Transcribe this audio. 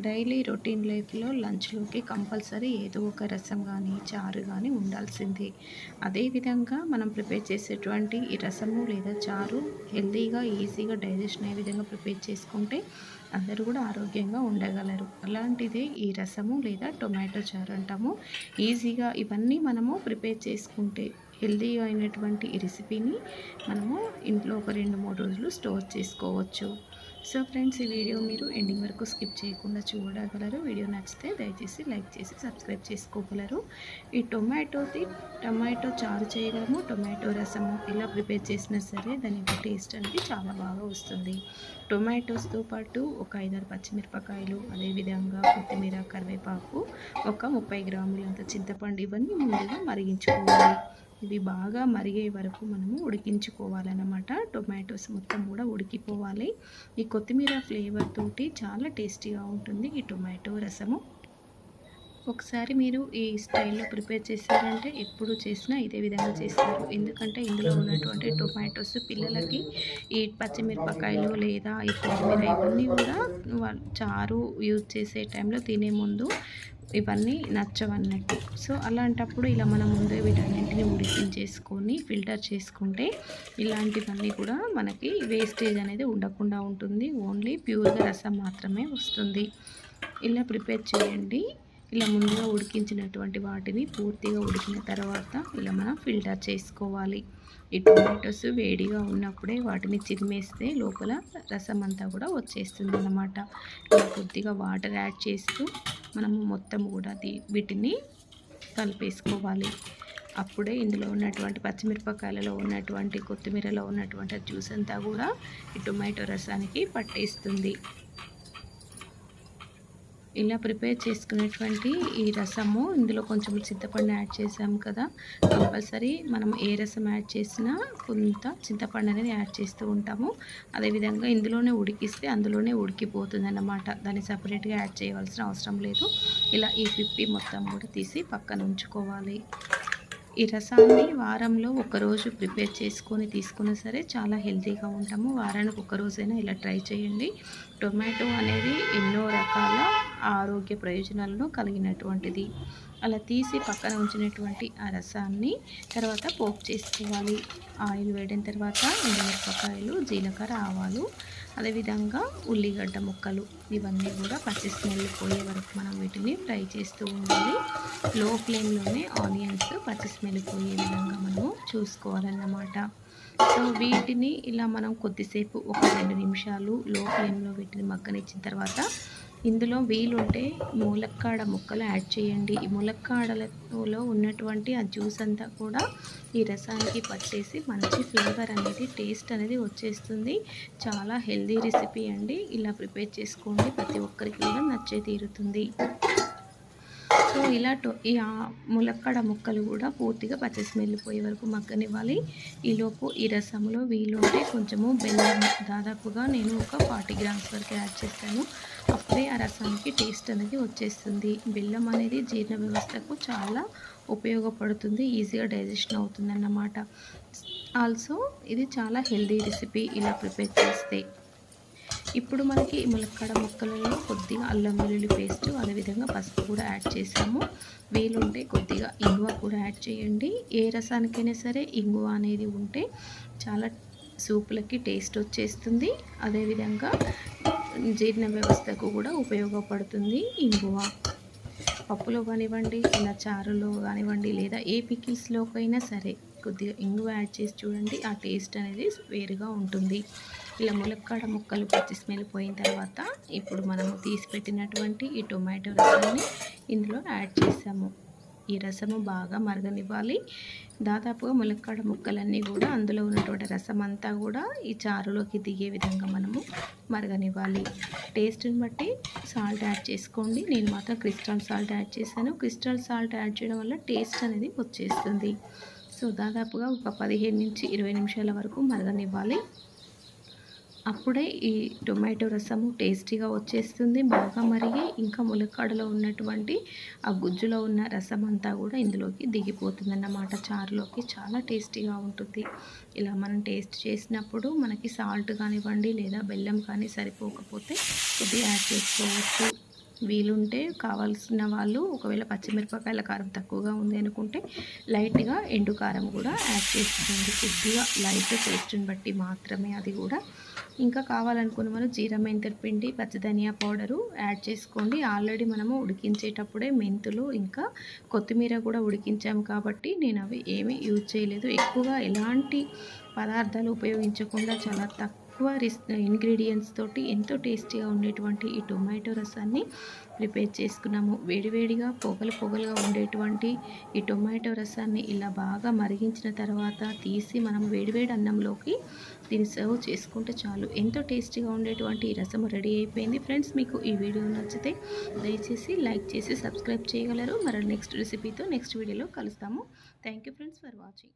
Daily routine లైఫ్‌లో లంచ్‌లోకి compulsory ఏదో ఒక రసం గానీ, చారు గానీ ఉండాల్సిందే. అదేవిధంగా మనం ప్రిపేర్ చేసేటువంటి ఈ రసము లేదా చారు హెల్తీగా, ఈజీగా డైజెషన్ అయ్యే విధంగా ప్రిపేర్ చేసుకుంటే అందరూ గూడా ఆరోగ్యంగా ఉండగలరు. అలాంటిదే ఈ రసము లేదా టొమాటో చారు అంటాము. ఈజీగా ఇవన్నీ మనము ప్రిపేర్ చేసుకుంటే హెల్తీగా అయినటువంటి ఈ రెసిపీని మనము ఇంట్లో ఒక 2, 3 రోజులు స్టోర్ చేసుకోవచ్చు. సో ఫ్రెండ్స్, ఈ వీడియో మీరు ఎండింగ్ వరకు స్కిప్ చేయకుండా చూడగలరు. వీడియో నచ్చితే దయచేసి లైక్ చేసి సబ్స్క్రైబ్ చేసుకోగలరు. ఈ టొమాటో చారు చేయగలము. టొమాటో రసము ఇలా ప్రిపేర్ చేసినా సరే దాని యొక్క టేస్ట్ అనేది చాలా బాగా వస్తుంది. టొమాటోస్తో పాటు ఒక 5-6 పచ్చిమిరపకాయలు, అదేవిధంగా కొత్తిమీర, కరివేపాకు, ఒక 30 గ్రాములంత చింతపండు, ఇవన్నీ ముందుగా మరిగించుకోవాలి. ఇవి బాగా మరిగే వరకు మనము ఉడికించుకోవాలన్నమాట. టొమాటోస్ మొత్తం కూడా ఉడికిపోవాలి. ఈ కొత్తిమీర ఫ్లేవర్ తోటి చాలా టేస్టీగా ఉంటుంది ఈ టొమాటో రసము. ఒకసారి మీరు ఈ స్టైల్లో ప్రిపేర్ చేశారంటే ఎప్పుడు చేసినా ఇదే విధంగా చేస్తారు. ఎందుకంటే ఇందులో ఉన్నటువంటి టొమాటోస్ పిల్లలకి ఈ పచ్చిమిరపకాయలు లేదా ఈ కొత్తిమీర ఇవన్నీ కూడా చారు యూజ్ చేసే టైంలో తినే ముందు ఇవన్నీ నచ్చవన్నట్టు. సో అలాంటప్పుడు ఇలా మనం ముందే వీటన్నింటిని ఉడికించేసుకొని ఫిల్టర్ చేసుకుంటే ఇలాంటివన్నీ కూడా మనకి వేస్టేజ్ అనేది ఉండకుండా ఉంటుంది. ఓన్లీ ప్యూర్గా రసం మాత్రమే వస్తుంది. ఇలా ప్రిపేర్ చేయండి. ఇలా ముందుగా ఉడికించినటువంటి వాటిని పూర్తిగా ఉడికిన తర్వాత ఇలా మనం ఫిల్టర్ చేసుకోవాలి. ఈ టొమాటోస్ వేడిగా ఉన్నప్పుడే వాటిని చిదిమేస్తే లోపల రసం అంతా కూడా వచ్చేస్తుంది అన్నమాట. ఇలా కొద్దిగా వాటర్ యాడ్ చేస్తూ మనము మొత్తం కూడా వీటిని కలిపేసుకోవాలి. అప్పుడే ఇందులో ఉన్నటువంటి పచ్చిమిరపకాయలలో ఉన్నటువంటి కొత్తిమీరలో ఉన్నటువంటి జ్యూస్ అంతా కూడా ఈ టొమాటో రసానికి పట్టేస్తుంది. ఇలా ప్రిపేర్ చేసుకునేటువంటి ఈ రసము ఇందులో కొంచెం చింతపండు యాడ్ చేసాము కదా, కంపల్సరీ మనం ఏ రసం యాడ్ చేసినా కొంత చింతపండు అనేది యాడ్ చేస్తూ ఉంటాము. అదేవిధంగా ఇందులోనే ఉడికిస్తే అందులోనే ఉడికిపోతుంది అన్నమాట. దాన్ని సపరేట్గా యాడ్ చేయవలసిన అవసరం లేదు. ఇలా ఈ పిప్పి మొత్తం కూడా తీసి పక్కన ఉంచుకోవాలి. ఈ రసాన్ని వారంలో ఒకరోజు ప్రిపేర్ చేసుకొని తీసుకున్నా సరే చాలా హెల్తీగా ఉంటాము. వారానికి ఒక్కరోజైనా ఇలా ట్రై చేయండి. టొమాటో అనేది ఎన్నో రకాల ఆరోగ్య ప్రయోజనాలను కలిగినటువంటిది. అలా తీసి పక్కన ఉంచినటువంటి ఆ రసాన్ని తర్వాత పోపు చేసుకోవాలి. ఆయిల్ వేడిన తర్వాత ఎండుమిరపకాయలు, జీలకర్ర, ఆవాలు, అదేవిధంగా ఉల్లిగడ్డ ముక్కలు, ఇవన్నీ కూడా పచ్చి స్మెల్ పోయే వరకు మనం వీటిని ఫ్రై చేస్తూ ఉండాలి. లో ఫ్లేమ్లోనే ఆనియన్స్ పచ్చి స్మెల్ పోయే విధంగా మనము చూసుకోవాలన్నమాట. సో వీటిని ఇలా మనం కొద్దిసేపు ఒక 2 నిమిషాలు లో ఫ్లేమ్లో వీటిని మగ్గనిచ్చిన తర్వాత ఇందులో వీలుంటే ములక్కాడ ముక్కలు యాడ్ చేయండి. ఈ ములక్కాడలలో ఉన్నటువంటి ఆ జ్యూస్ అంతా కూడా ఈ రసానికి పట్టేసి మంచి ఫ్లేవర్ అనేది, టేస్ట్ అనేది వచ్చేస్తుంది. చాలా హెల్దీ రెసిపీ అండి. ఇలా ప్రిపేర్ చేసుకోండి. ప్రతి ఒక్కరికి కూడా నచ్చే తీరుతుంది. సో ఇలా ఈ ములక్కడ ముక్కలు కూడా పూర్తిగా పచ్చి స్మెల్ పోయే వరకు మగ్గనివ్వాలి. ఈలోపు ఈ రసంలో వీలుంటే కొంచెము బెల్లం, దాదాపుగా నేను ఒక 40 గ్రామ్స్ వరకు యాడ్ చేస్తాను. అప్పుడే ఆ రసానికి టేస్ట్ అనేది వచ్చేస్తుంది. బెల్లం అనేది జీర్ణ వ్యవస్థకు చాలా ఉపయోగపడుతుంది. ఈజీగా డైజెషన్ అవుతుందన్నమాట. ఆల్సో ఇది చాలా హెల్దీ రెసిపీ ఇలా ప్రిపేర్ చేస్తే. ఇప్పుడు మనకి ములక్కాడ ముక్కలలో కొద్దిగా అల్లం వెల్లుల్లి పేస్ట్, అదేవిధంగా పసుపు కూడా యాడ్ చేసాము. వీలుంటే కొద్దిగా ఇంగువ కూడా యాడ్ చేయండి. ఏ రసానికైనా సరే ఇంగువ అనేది ఉంటే చాలా సూపులకి టేస్ట్ వచ్చేస్తుంది. అదేవిధంగా జీర్ణ వ్యవస్థకు కూడా ఉపయోగపడుతుంది ఇంగువ. పప్పులో కానివ్వండి, ఇలా చారులో కానివ్వండి, లేదా ఏ పికిల్స్లోకైనా సరే కొద్దిగా ఇంగువ యాడ్ చేసి చూడండి. ఆ టేస్ట్ అనేది వేరుగా ఉంటుంది. ఇలా ములక్కాడ ముక్కలు పచ్చి స్మెల్ పోయిన తర్వాత ఇప్పుడు మనము తీసి పెట్టినటువంటి ఈ టొమాటో రసాన్ని ఇందులో యాడ్ చేసాము. ఈ రసము బాగా మరగనివ్వాలి. దాదాపుగా ములక్కాడ ముక్కలన్నీ కూడా అందులో ఉన్నటువంటి రసం అంతా కూడా ఈ చారులోకి దిగే విధంగా మనము మరగనివ్వాలి. టేస్ట్ని బట్టి సాల్ట్ యాడ్ చేసుకోండి. నేను మాత్రం క్రిస్టల్ సాల్ట్ యాడ్ చేశాను. క్రిస్టల్ సాల్ట్ యాడ్ చేయడం వల్ల టేస్ట్ అనేది వచ్చేస్తుంది. సో దాదాపుగా ఒక 15 నుంచి 20 నిమిషాల వరకు మరగనివ్వాలి. అప్పుడే ఈ టొమాటో రసము టేస్టీగా వచ్చేస్తుంది. బాగా మరిగి ఇంకా ములక్కాడలో ఉన్నటువంటి ఆ గుజ్జులో ఉన్న రసం అంతా కూడా ఇందులోకి దిగిపోతుందన్నమాట. చారులోకి చాలా టేస్టీగా ఉంటుంది. ఇలా మనం టేస్ట్ చేసినప్పుడు మనకి సాల్ట్ కానివ్వండి లేదా బెల్లం కానీ సరిపోకపోతే కొద్దిగా యాడ్ చేసుకోవచ్చు. వీలుంటే కావాల్సిన వాళ్ళు ఒకవేళ పచ్చిమిరపకాయల కారం తక్కువగా ఉంది అనుకుంటే లైట్గా ఎండు కారం కూడా యాడ్ చేసుకోండి, కొద్దిగా లైట్ టేస్ట్ని బట్టి మాత్రమే అది కూడా. ఇంకా కావాలనుకున్న వాళ్ళు జీరా మెంతుల పిండి, పచ్చి ధనియా పౌడరు యాడ్ చేసుకోండి. ఆల్రెడీ మనము ఉడికించేటప్పుడే మెంతులు ఇంకా కొత్తిమీర కూడా ఉడికించాము కాబట్టి నేను అవి ఏమీ యూజ్ చేయలేదు. ఎక్కువగా ఎలాంటి పదార్థాలు ఉపయోగించకుండా చాలా తక్కువ ఇంగ్రీడియంట్స్ తోటి ఎంతో టేస్టీగా ఉండేటువంటి ఈ టొమాటో రసాన్ని ప్రిపేర్ చేసుకున్నాము. వేడివేడిగా పొగలుగా ఉండేటువంటి ఈ టొమాటో రసాన్ని ఇలా బాగా మరిగించిన తర్వాత తీసి మనం వేడివేడి అన్నంలోకి దీన్ని సర్వ్ చేసుకుంటే చాలు. ఎంతో టేస్టీగా ఉండేటువంటి ఈ రసం రెడీ అయిపోయింది. ఫ్రెండ్స్, మీకు ఈ వీడియో నచ్చితే దయచేసి లైక్ చేసి సబ్స్క్రైబ్ చేయగలరు. మరి నెక్స్ట్ రెసిపీతో నెక్స్ట్ వీడియోలో కలుస్తాము. Thank you friends for watching.